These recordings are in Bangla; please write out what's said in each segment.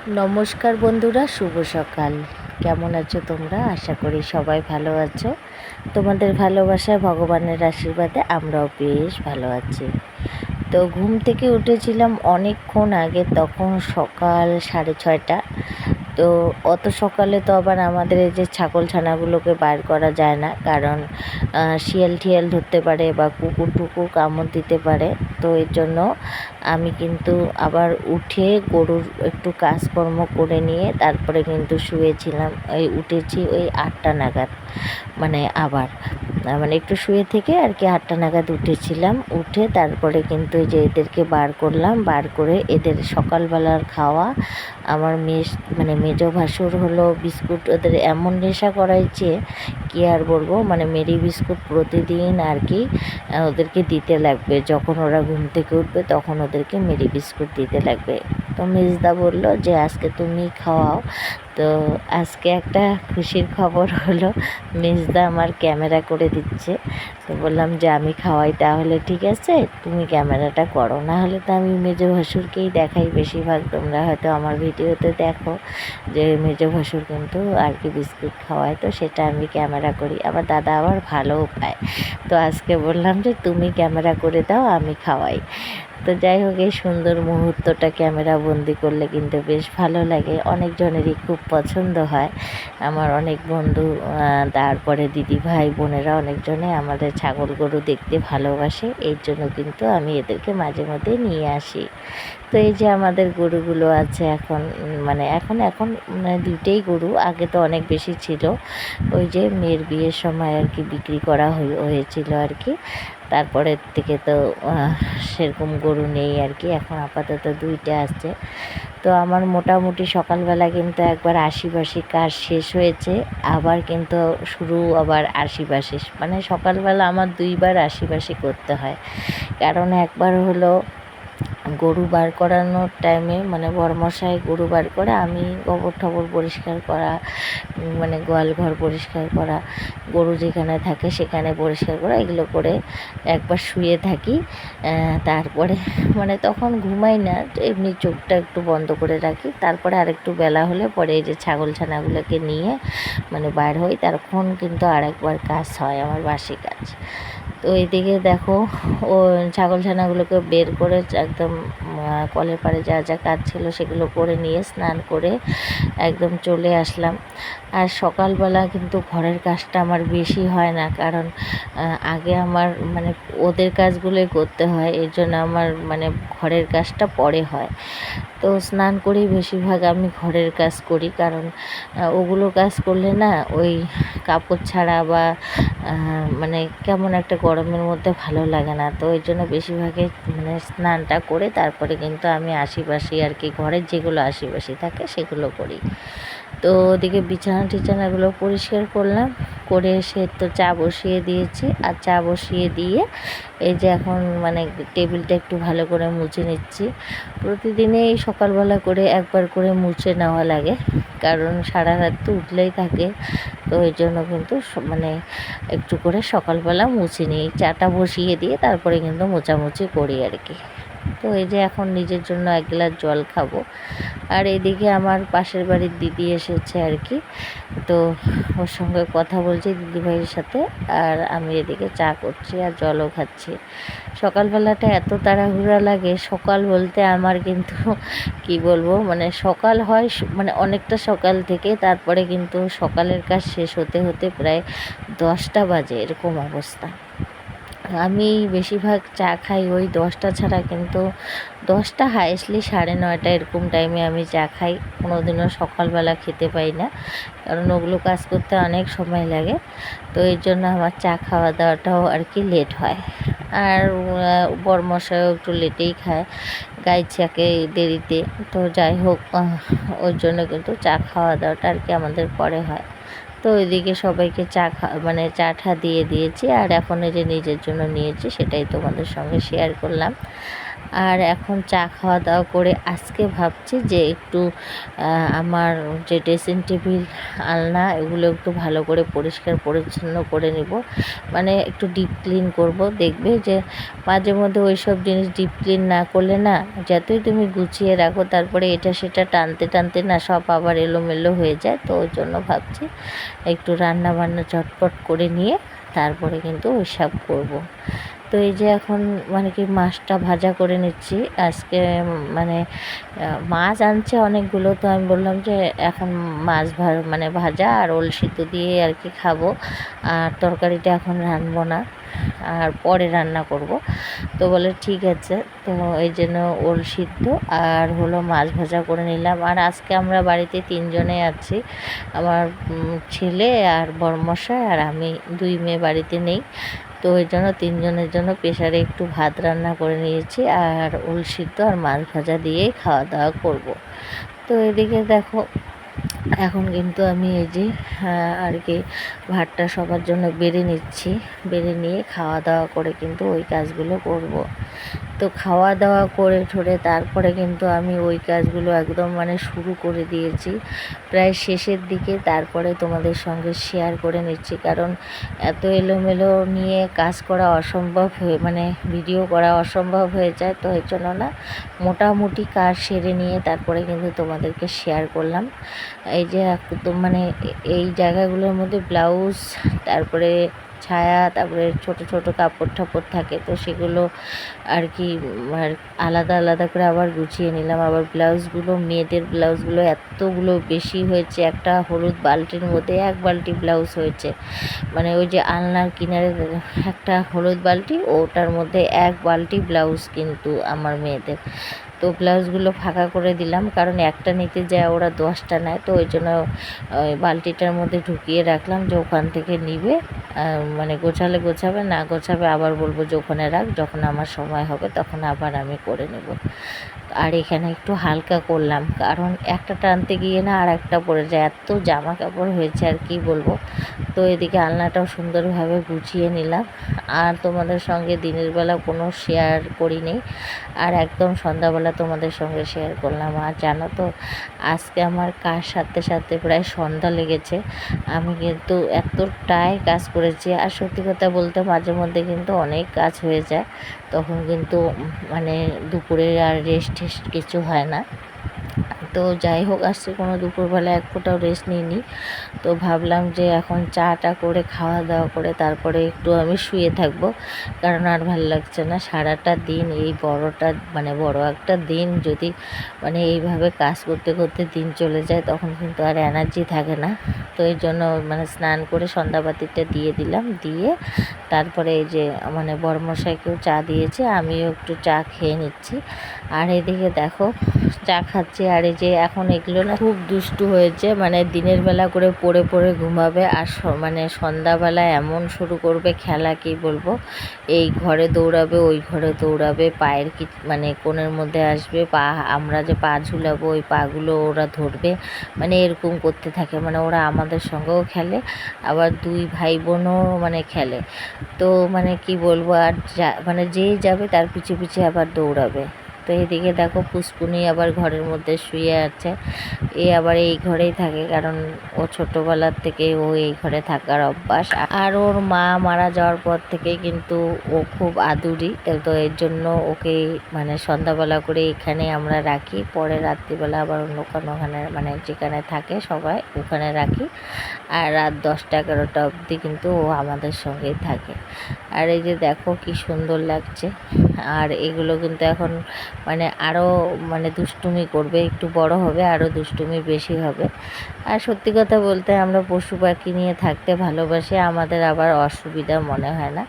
নমস্কার বন্ধুরা, শুভ সকাল। কেমন আছো তোমরা? আশা করি সবাই ভালো আছো। তোমাদের ভালোবাসায়, ভগবানের আশীর্বাদে আমরাও বেশ ভালো আছি। তো ঘুম থেকে উঠেছিলাম অনেকক্ষণ আগে, তখন সকাল 6:30। তো অত সকালে তো আবার আমাদের এই যে ছাগল ছানাগুলোকে বার করা যায় না, কারণ শিয়াল টিয়াল ধরতে পারে বা কুকুর টুকুর কামড় দিতে পারে। তো এর জন্য আমি কিন্তু আবার উঠে গরুর একটু কাজকর্ম করে নিয়ে তারপরে কিন্তু শুয়েছিলাম। উঠেছি ওই 8টা নাগাদ, আবার একটু শুয়ে থেকে আর কি 8টা নাগাদ উঠেছিলাম। উঠে তারপরে কিন্তু এই যে এদেরকে বার করলাম, বার করে এদের সকালবেলার খাওয়া। আমার মেজো ভাসুর হলো বিস্কুট, ওদের এমন নেশা করাইছে কি আর বলবো। মেরি বিস্কুট প্রতিদিন আর কি ওদেরকে দিতে লাগবে। যখন ওরা ঘুম থেকে উঠবে তখন ওদেরকে মেরি বিস্কুট দিতে লাগবে। তো মেজদা বলল যে আজকে তুমি খাওয়াও। তো আজকে একটা খুশির খবর হলো, মেজদা আমার ক্যামেরা করে দিচ্ছে। তো বললাম যে আমি খাওয়াই, তাহলে ঠিক আছে, তুমি ক্যামেরাটা করো। না হলে তো আমি মেজো ভাসুরকেই দেখাই বেশিরভাগ। তোমরা হয়তো আমার ভিডিওতে দেখো যে মেজো ভাসুর কিন্তু আর কি বিস্কুট খাওয়ায়, তো সেটা আমি ক্যামেরা করি। আবার দাদা আবার ভালোও পায়। তো আজকে বললাম যে তুমি ক্যামেরা করে দাও, আমি খাওয়াই। তো যাই হোক, এই সুন্দর মুহূর্তটা ক্যামেরা বন্দি করলে কিন্তু বেশ ভালো লাগে। অনেকজনেরই খুব পছন্দ হয়। আমার অনেক বন্ধু, তারপরে দিদি ভাই বোনেরা অনেকজনে আমাদের ছাগল গরু দেখতে ভালোবাসে। এর জন্য কিন্তু আমি এদেরকে মাঝে মধ্যে নিয়ে আসি। তো এই যে আমাদের গরুগুলো আছে এখন, এখন দুটেই গরু। আগে তো অনেক বেশি ছিল, ওই যে মেয়ের বিয়ের সময় আর কি বিক্রি করা হয়েছিল আর কি। তারপরের থেকে তো সেরকম গরু নেই আর কি। এখন আপাতত 2টা আছে। তো আমার মোটামুটি সকালবেলা কিন্তু একবার আশিবাসি কাজ শেষ হয়েছে, আবার কিন্তু শুরু আবার আশিবাসি। সকালবেলা আমার 2বার আশিবাসি করতে হয়। কারণ একবার হলো গরু বার করানোর টাইমে, বড়মশাই গরু বার করে, আমি গোবর ঠবর পরিষ্কার করা, গোয়াল ঘর পরিষ্কার করা, গরু যেখানে থাকে সেখানে পরিষ্কার করা, এগুলো করে একবার শুয়ে থাকি। তারপরে তখন ঘুমাই না, এমনি চোখটা একটু বন্ধ করে রাখি। তারপরে আরেকটু বেলা হলে পরে এই যে ছাগল ছানাগুলোকে নিয়ে বার হই, তখন কিন্তু আরেকবার কাজ হয় আমার, বাসি কাজ। তো এইদিকে দেখো, ও ছাগল ছানাগুলোকে বের করে একদম কলের পাড়ে যা যা কাজ ছিল সেগুলো করে নিয়ে স্নান করে একদম চলে আসলাম। আর সকালবেলা কিন্তু ঘরের কাজটা আমার বেশি হয় না, কারণ আগে আমার ওদের কাজগুলোই করতে হয়। এর জন্য আমার ঘরের কাজটা পরে হয়। তো স্নান করেই বেশিরভাগ আমি ঘরের কাজ করি, কারণ ওগুলো কাজ করলে না ওই কাপড় ছাড়া বা কেমন একটা গরমের মধ্যে ভালো লাগে না। তো ওই জন্য বেশিরভাগই স্নানটা করে তারপরে কিন্তু আমি আশিপাশি আর কি ঘরের যেগুলো আশিপাশি থাকে সেগুলো করি। তো ওদিকে বিছানা টিছানাগুলো পরিষ্কার করলাম, করে এসে তো চা বসিয়ে দিয়েছি। আর চা বসিয়ে দিয়ে এই যে এখন টেবিলটা একটু ভালো করে মুছে নিচ্ছি। প্রতিদিনেই সকালবেলা করে একবার করে মুছে নেওয়া লাগে, কারণ সারা রাত তো উঠলেই থাকে। তো এই জন্য কিন্তু একটু করে সকালবেলা মুছে নিই, চাটা বসিয়ে দিয়ে তারপরে কিন্তু মোছামুছি করি আর কি। তো এই যে এখন নিজের জন্য 1 গ্লাস জল খাবো। আর এদিকে আমার পাশের বাড়ির দিদি এসেছে আর কি। তো ওর সঙ্গে কথা বলছি দিদিভাইয়ের সাথে, আর আমি এদিকে চা করছি আর জলও খাচ্ছি। সকালবেলাটা এত তাড়াহুড়া লাগে, সকাল বলতে আমার কিন্তু কি বলবো, সকাল হয় অনেকটা সকাল থেকে, তারপরে কিন্তু সকালের কাজ শেষ হতে হতে প্রায় 10টা বাজে, এরকম অবস্থা। আমি বেশিরভাগ চা খাই ওই 10টা ছাড়া, কিন্তু 10টা হাইয়েস্টলি 9:30 এরকম টাইমে আমি চা খাই। কোনোদিনও সকালবেলা খেতে পাই না, কারণ ওগুলো কাজ করতে অনেক সময় লাগে। তো এর জন্য আমার চা খাওয়া দাওয়াটাও আর কি লেট হয়। আর বড়মশাইও একটু লেটেই খায়, গাই চাকে দেরিতে। তো যাই হোক, ওর জন্য কিন্তু চা খাওয়া দাওয়াটা আর কি আমাদের পরে হয়। তো ওইদিকে সবাইকে চা টা দিয়ে দিয়েছি। আর এখন এই যে নিজের জন্য নিয়েছি, সেটাই তোমাদের সঙ্গে শেয়ার করলাম। আর এখন চা খাওয়া দাওয়া করে আজকে ভাবছি যে একটু আমার যে ড্রেসিং টেবিল, আলনা এগুলো একটু ভালো করে পরিষ্কার পরিচ্ছন্ন করে নিব, মানে একটু ডিপ ক্লিন করব। দেখবে যে মাঝে মধ্যে ওই সব জিনিস ডিপ ক্লিন না করলে না, যতই তুমি গুছিয়ে রাখো তারপরে এটা সেটা টানতে টানতে না সব আবার এলোমেলো হয়ে যায়। তো ওই জন্য ভাবছি একটু রান্না বান্না চটপট করে নিয়ে তারপরে কিন্তু ওইসব করব। তো এই যে এখন মানে কি মাছটা ভাজা করে নিচ্ছি আজকে। মানে মাছ আনছে অনেকগুলো, তো আমি বললাম যে এখন মাছ মানে ভাজা আর ওল সিদ্ধ দিয়ে আর কি খাবো, আর তরকারিটা এখন রানবো না, আর পরে রান্না করব। তো বলে ঠিক আছে। তো এই জন্য ওল সিদ্ধ আর হলো মাছ ভাজা করে নিলাম। আর আজকে আমরা বাড়িতে 3 জনে আছি, আমার ছেলে আর বড়মশাই আর আমি, 2 মেয়ে বাড়িতে নেই। তো ওই জন্য 3 জনের জন্য প্রেসারে একটু ভাত রান্না করে নিয়েছি, আর ওল সিদ্ধ আর মাছ ভাজা দিয়েই খাওয়া দাওয়া করব। তো এদিকে দেখো এখন কিন্তু আমি এই যে আর কি ভাতটা সবার জন্য বেড়ে নিচ্ছি, বেড়ে নিয়ে খাওয়া দাওয়া করে কিন্তু ওই কাজগুলো করব। তো খাওয়া দাওয়া করে ঠোরে তারপরে কিন্তু আমি ওই কাজগুলো একদম মানে শুরু করে দিয়েছি প্রায় শেষের দিকে। তারপরে তোমাদের সঙ্গে শেয়ার করে নিচ্ছি, কারণ এত এলোমেলো নিয়ে কাজ করা অসম্ভব হয়ে মানে ভিডিও করা অসম্ভব হয়ে যায়। তো এই জন্য না মোটামুটি কাজ সেরে নিয়ে তারপরে কিন্তু তোমাদেরকে শেয়ার করলাম। এই যে একদম মানে এই জায়গাগুলোর মধ্যে ব্লাউজ, তারপরে ছায়া, তারপরে ছোট ছোট কাপড় ঠাপড় থাকে, তো সেগুলো আর কি আর আলাদা আলাদা করে আবার গুছিয়ে নিলাম। আবার ব্লাউজগুলো, মেয়েদের ব্লাউজগুলো এতগুলো বেশি হয়েছে, একটা হলুদ বালতির মধ্যে 1 বালতি ব্লাউজ হয়েছে। মানে ওই যে আলনার কিনারে একটা হলুদ বালতি, ওটার মধ্যে 1 বালতি ব্লাউজ কিন্তু আমার মেয়েদের। তো ব্লাউজগুলো ফাঁকা করে দিলাম, কারণ একটা নিতে যায় ওরা 10টা নেয়। তো ওই জন্য ওই বালতিটার মধ্যে ঢুকিয়ে রাখলাম যে ওখান থেকে নিবে, মানে গোছালে গোছাবে, না গোছাবে আবার বলবো যে ওখানে রাখ, যখন আমার সময় হবে তখন আবার আমি করে নেব। আর এখানে একটু হালকা করলাম, কারণ একটা টানতে গিয়ে না আর একটা পড়ে যায়, এত জামা কাপড় হয়েছে আর কি বলবো। তো এদিকে আলনাটাও সুন্দরভাবে গুছিয়ে নিলাম। আর তোমাদের সঙ্গে দিনের বেলা কোনো শেয়ার করিনি, আর একদম সন্ধ্যাবেলা তোমাদের সঙ্গে শেয়ার করলাম। আর জানো তো আজকে আমার কাজ সারতে সারতে প্রায় সন্ধ্যা লেগেছে। আমি কিন্তু এতটাই কাজ করেছি, আর সত্যি কথা বলতে মাঝে মধ্যে কিন্তু অনেক কাজ হয়ে যায়, তখন কিন্তু মানে দুপুরে আর রেস্ট টেস্ট কিছু হয় না। তো যাই হোক, আজকে কোনো দুপুরবেলা এক ফোঁটাও রেস্ট নিইনি। তো ভাবলাম যে এখন চাটা করে খাওয়া দাওয়া করে তারপরে একটু আমি শুয়ে থাকবো, কারণ আর ভালো লাগছে না সারাটা দিন এই মানে বড় একটা দিন যদি মানে এইভাবে কাজ করতে করতে দিন চলে যায়, তখন কিন্তু আর এনার্জি থাকে না। তো এই জন্য মানে স্নান করে সন্ধ্যাবাতিটা দিয়ে দিলাম, দিয়ে তারপরে এই যে মানে বড়মশাইকেও চা দিয়েছে, আমিও একটু চা খেয়ে নিচ্ছি। আর এদিকে দেখো চা খাচ্ছি। আর এই যে এখন এগুলো না খুব দুষ্টু হয়েছে, মানে দিনের বেলা করে পড়ে পড়ে ঘুমাবে, আর মানে সন্ধ্যাবেলা এমন শুরু করবে খেলা, কি বলবো, এই ঘরে দৌড়াবে ওই ঘরে দৌড়াবে, পায়ের কি মানে কোণের মধ্যে আসবে, পা আমরা যে পা ঝুলাবো ওই পাগুলো ওরা ধরবে, মানে এরকম করতে থাকে। মানে ওরা আমাদের সঙ্গেও খেলে, আবার 2 ভাই বোনও মানে খেলে। তো মানে কি বলবো, আর মানে যেই যাবে তার পিছে পিছে আবার দৌড়াবে। তো এদিকে দেখো পুষ্পুনি আবার ঘরের মধ্যে শুয়ে আছে, এ আবার এই ঘরেই থাকে, কারণ ও ছোটোবেলার থেকে ও এই ঘরে থাকার অভ্যাস। আর ওর মা মারা যাওয়ার পর থেকে কিন্তু ও খুব আদুরি, তো এর জন্য ওকে মানে সন্ধ্যাবেলা করে এখানে আমরা রাখি, পরে রাত্রিবেলা আবার অন্য কোনোখানে মানে যেখানে থাকে সবাই ওখানে রাখি। আর রাত 10টা-11টা অবধি কিন্তু ও আমাদের সঙ্গেই থাকে। আর এই যে দেখো কি সুন্দর লাগছে। আর এগুলো কিন্তু এখন মানে আরও মানে দুষ্টুমি করবে, একটু বড় হবে আরও দুষ্টুমি বেশি হবে। আর সত্যি কথা বলতে আমরা পশু পাখি নিয়ে থাকতে ভালোবাসি, আমাদের আবার অসুবিধা মনে হয় না,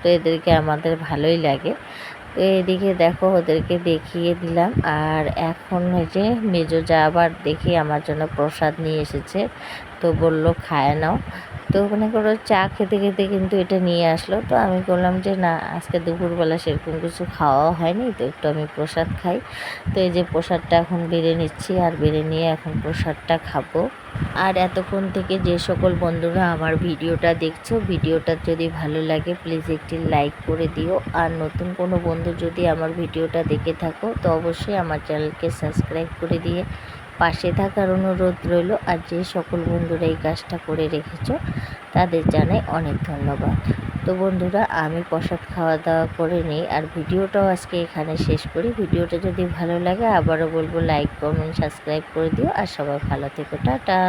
তো এদেরকে আমাদের ভালোই লাগে। তো এদিকে দেখো ওদেরকে দেখিয়ে দিলাম। আর এখন ওই যে মেজো যা আবার দেখি আমার জন্য প্রসাদ নিয়ে এসেছে, তো তো বললো খায় নাও। তো ওখানে করে চা খেতে খেতে কিন্তু এটা নিয়ে আসলো। তো আমি বললাম যে না, আজকে দুপুরবেলা সেরকম কিছু খাওয়াও হয়নি, তো একটু আমি প্রসাদ খাই। তো এই যে প্রসাদটা এখন বেড়ে নিচ্ছি, আর বেড়ে নিয়ে এখন প্রসাদটা খাবো। আর এতক্ষণ থেকে যে সকল বন্ধুরা আমার ভিডিওটা দেখছো, ভিডিওটা যদি ভালো লাগে প্লিজ একটি লাইক করে দিও। আর নতুন কোনো বন্ধু যদি আমার ভিডিওটা দেখে থাকো তো অবশ্যই আমার চ্যানেলকে সাবস্ক্রাইব করে দিয়ে পাশে থাকার অনুরোধ রইল। আর যে সকল বন্ধুরা এই কাজটা করে রেখেছো তাদের জানাই অনেক ধন্যবাদ। তো বন্ধুরা, আমি প্রসাদ খাওয়া দাওয়া করে নিই, আর ভিডিওটাও আজকে এখানে শেষ করি। ভিডিওটা যদি ভালো লাগে আবারও বলবো লাইক কমেন্ট সাবস্ক্রাইব করে দিও। আর সবাই ভালো থেকো, টাটা।